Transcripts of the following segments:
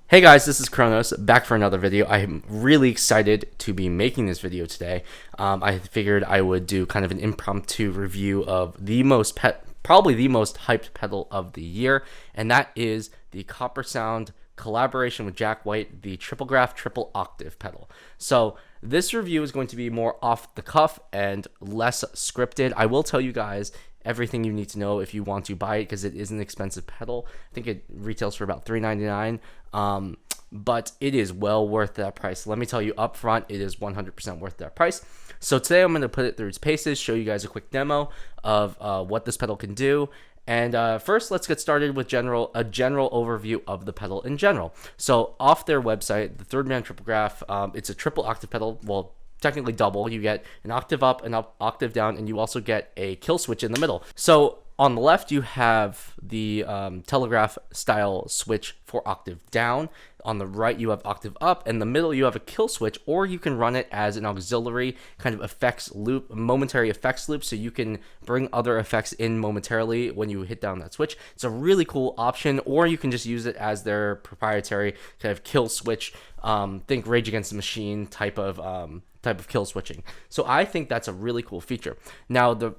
Hey guys, this is Chronos, back for another video. I'm really excited to be making this video today. I figured I would do kind of an impromptu review of probably the most hyped pedal of the year, and that is the Coppersound collaboration with Jack White, the Triplegraph triple octave pedal. So this review is going to be more off the cuff and less scripted. I will tell you guys everything you need to know if you want to buy it, because it is an expensive pedal. I think it retails for about $3.99, but it is well worth that price. Let me tell you up front, it is 100% worth that price. So today I'm going to put it through its paces, show you guys a quick demo of what this pedal can do. And first, let's get started with a general overview of the pedal in general. So off their website, the Third Man Triplegraph, it's a triple octave pedal. Well, technically double. You get an octave up, an octave down, and you also get a kill switch in the middle. So on the left, you have the telegraph style switch for octave down. On the right, you have octave up. In the middle, you have a kill switch, or you can run it as an auxiliary kind of effects loop, momentary effects loop, so you can bring other effects in momentarily when you hit down that switch. It's a really cool option, or you can just use it as their proprietary kind of kill switch. Think Rage Against the Machine type of kill switching. So I think that's a really cool feature. Now, the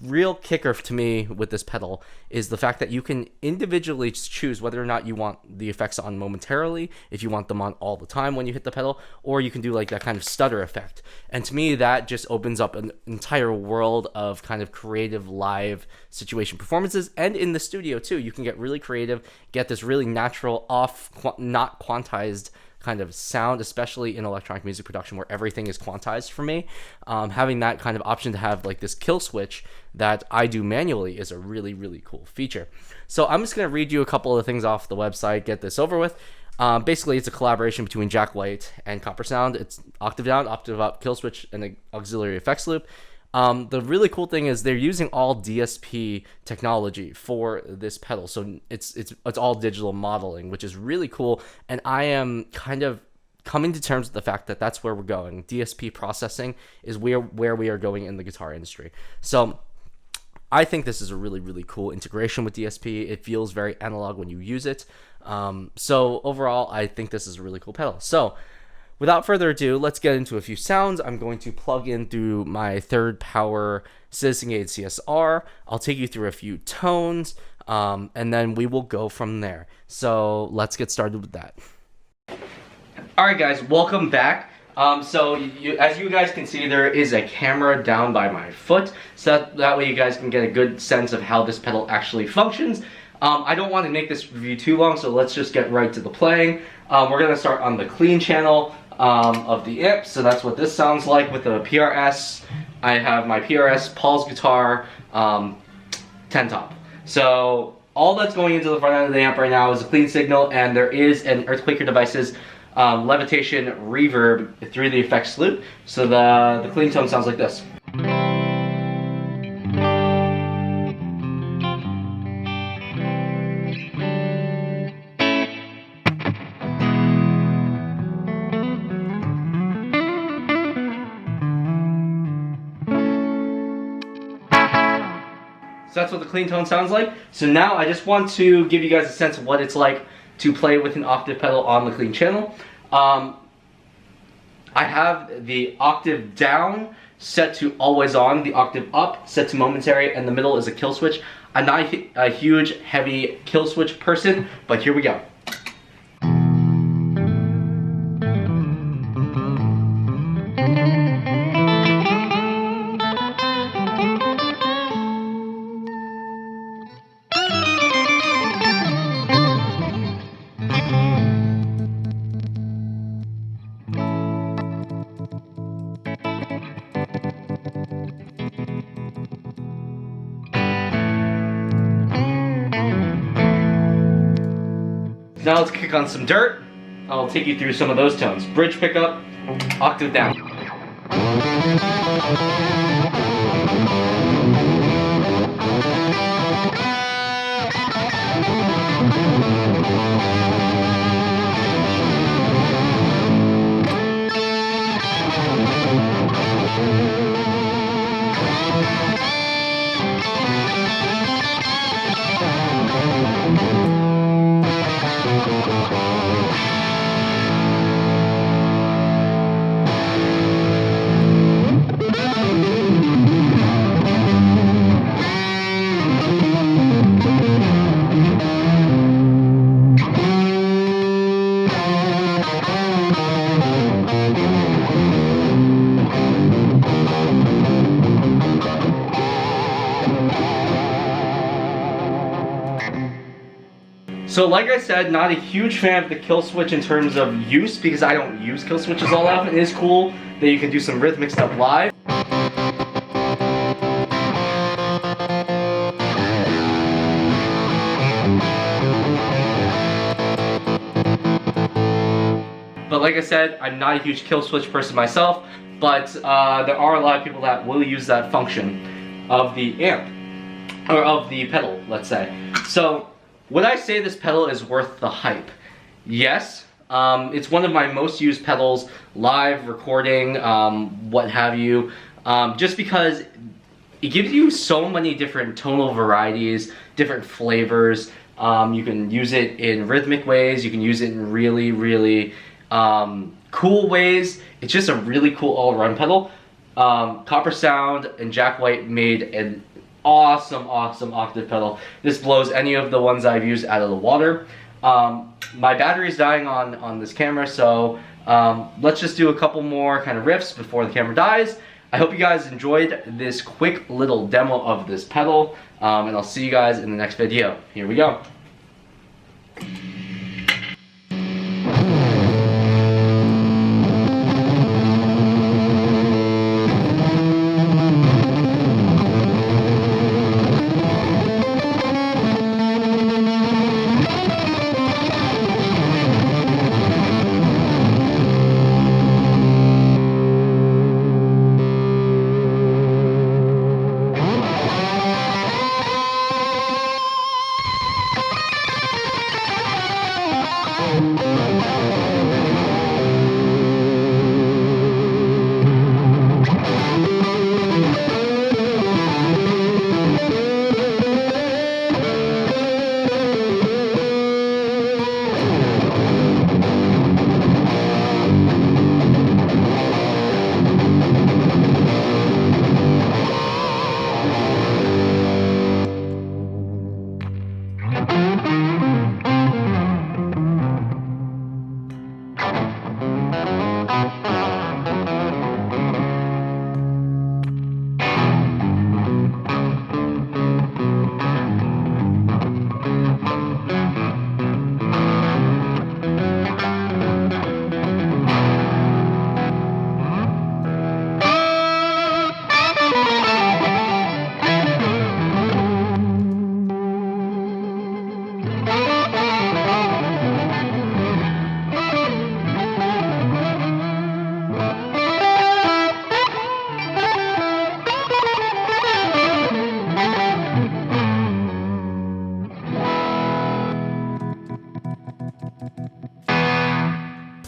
real kicker to me with this pedal is the fact that you can individually choose whether or not you want the effects on momentarily, if you want them on all the time when you hit the pedal, or you can do like that kind of stutter effect. And to me, that just opens up an entire world of kind of creative live situation performances. And in the studio too, you can get really creative, get this really natural, not quantized kind of sound, especially in electronic music production where everything is quantized for me. Having that kind of option to have like this kill switch that I do manually is a really, really cool feature. So I'm just going to read you a couple of things off the website, get this over with. Basically, it's a collaboration between Jack White and Coppersound. It's octave down, octave up, kill switch, and an auxiliary effects loop. The really cool thing is they're using all DSP technology for this pedal, so it's all digital modeling, which is really cool. And I am kind of coming to terms with the fact that that's where we're going. DSP processing is where we are going in the guitar industry. So I think this is a really, really cool integration with DSP. It feels very analog when you use it. So overall, I think this is a really cool pedal. So without further ado, let's get into a few sounds. I'm going to plug in through my third power Citizen Gate CSR. I'll take you through a few tones, and then we will go from there. So let's get started with that. All right, guys, welcome back. So as you guys can see, there is a camera down by my foot, so that way you guys can get a good sense of how this pedal actually functions. I don't want to make this review too long, so let's just get right to the playing. We're going to start on the clean channel of the amp, so that's what this sounds like with the PRS. I have my PRS Paul's guitar 10 top. So all that's going into the front end of the amp right now is a clean signal, and there is an Earthquaker Devices Levatation reverb through the effects loop. So the clean tone sounds like this. So that's what the clean tone sounds like. So now I just want to give you guys a sense of what it's like to play with an octave pedal on the clean channel. I have the octave down set to always on, the octave up set to momentary, and the middle is a kill switch. I'm not a huge, heavy kill switch person, but here we go. Now let's kick on some dirt. I'll take you through some of those tones. Bridge pickup, octave down. So like I said, not a huge fan of the kill switch in terms of use because I don't use kill switches all that often. It is cool that you can do some rhythmic stuff live. But like I said, I'm not a huge kill switch person myself, but there are a lot of people that will use that function of the amp, or of the pedal, let's say. So, would I say this pedal is worth the hype? Yes. It's one of my most used pedals, live, recording, what have you, just because it gives you so many different tonal varieties, different flavors. You can use it in rhythmic ways, you can use it in really, really cool ways. It's just a really cool all-around pedal. Coppersound and Jack White made an awesome octave pedal. This blows any of the ones I've used out of the water. My battery is dying on this camera, so let's just do a couple more kind of riffs before the camera dies. I hope you guys enjoyed this quick little demo of this pedal, and I'll see you guys in the next video. Here we go.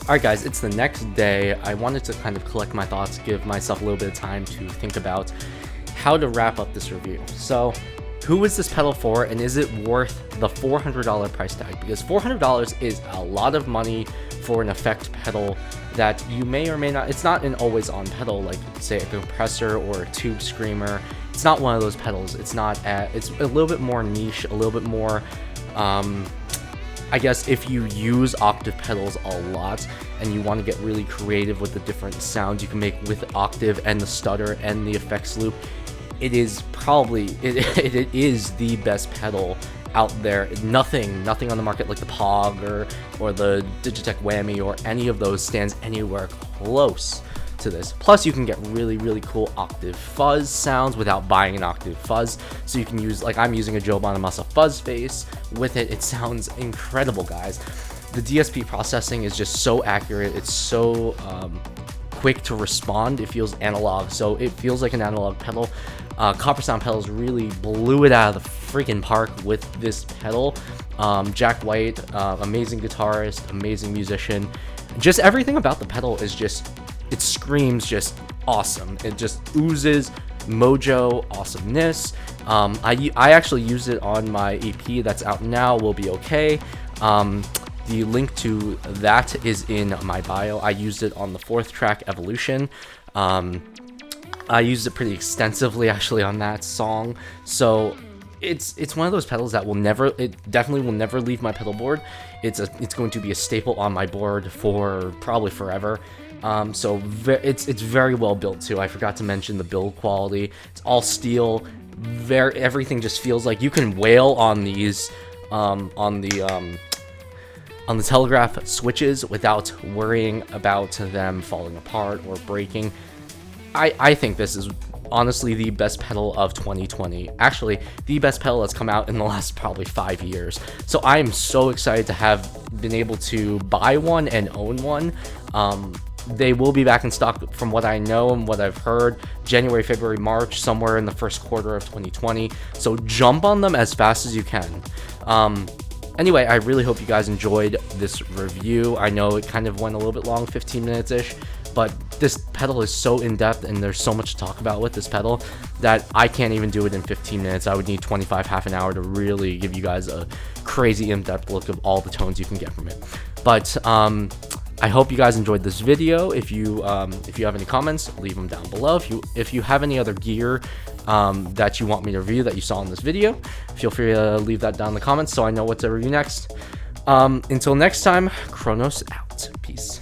Alright guys, it's the next day. I wanted to kind of collect my thoughts, give myself a little bit of time to think about how to wrap up this review. So, who is this pedal for, and is it worth the $400 price tag? Because $400 is a lot of money for an effect pedal that you may or may not, it's not an always on pedal like say a compressor or a tube screamer. It's not one of those pedals. It's not, it's a little bit more niche, a little bit more, I guess if you use octave pedals a lot and you want to get really creative with the different sounds you can make with octave and the stutter and the effects loop, it is probably, it is the best pedal out there. Nothing on the market like the Pog or the Digitech Whammy or any of those stands anywhere close to this. Plus you can get really cool octave fuzz sounds without buying an octave fuzz, so you can use, like I'm using a Joe Bonamassa fuzz face with it. It sounds incredible, guys. The DSP processing is just so accurate. It's so quick to respond. It feels analog, so it feels like an analog pedal. Coppersound pedals really blew it out of the freaking park with this pedal. Jack White, amazing guitarist, amazing musician. Just everything about the pedal is just, it screams just awesome. It just oozes mojo awesomeness. I actually used it on my EP that's out now, Will Be Okay. The link to that is in my bio. I used it on the 4th track, Evolution. I used it pretty extensively actually on that song. So it's one of those pedals that will never, it definitely will never leave my pedal board. It's going to be a staple on my board for probably forever. So it's very well built too. I forgot to mention the build quality. It's all steel, everything just feels like you can wail on these on the telegraph switches without worrying about them falling apart or breaking. I think this is honestly the best pedal of 2020. Actually, the best pedal that's come out in the last probably 5 years. So I am so excited to have been able to buy one and own one. They will be back in stock from what I know and what I've heard, January, February, March, somewhere in the first quarter of 2020. So jump on them as fast as you can. Anyway, I really hope you guys enjoyed this review. I know it kind of went a little bit long, 15 minutes-ish, but this pedal is so in-depth and there's so much to talk about with this pedal that I can't even do it in 15 minutes. I would need 25, half an hour to really give you guys a crazy in-depth look of all the tones you can get from it. But I hope you guys enjoyed this video. If you have any comments, leave them down below. If you have any other gear that you want me to review that you saw in this video, feel free to leave that down in the comments so I know what to review next. Until next time, Chronos out. Peace.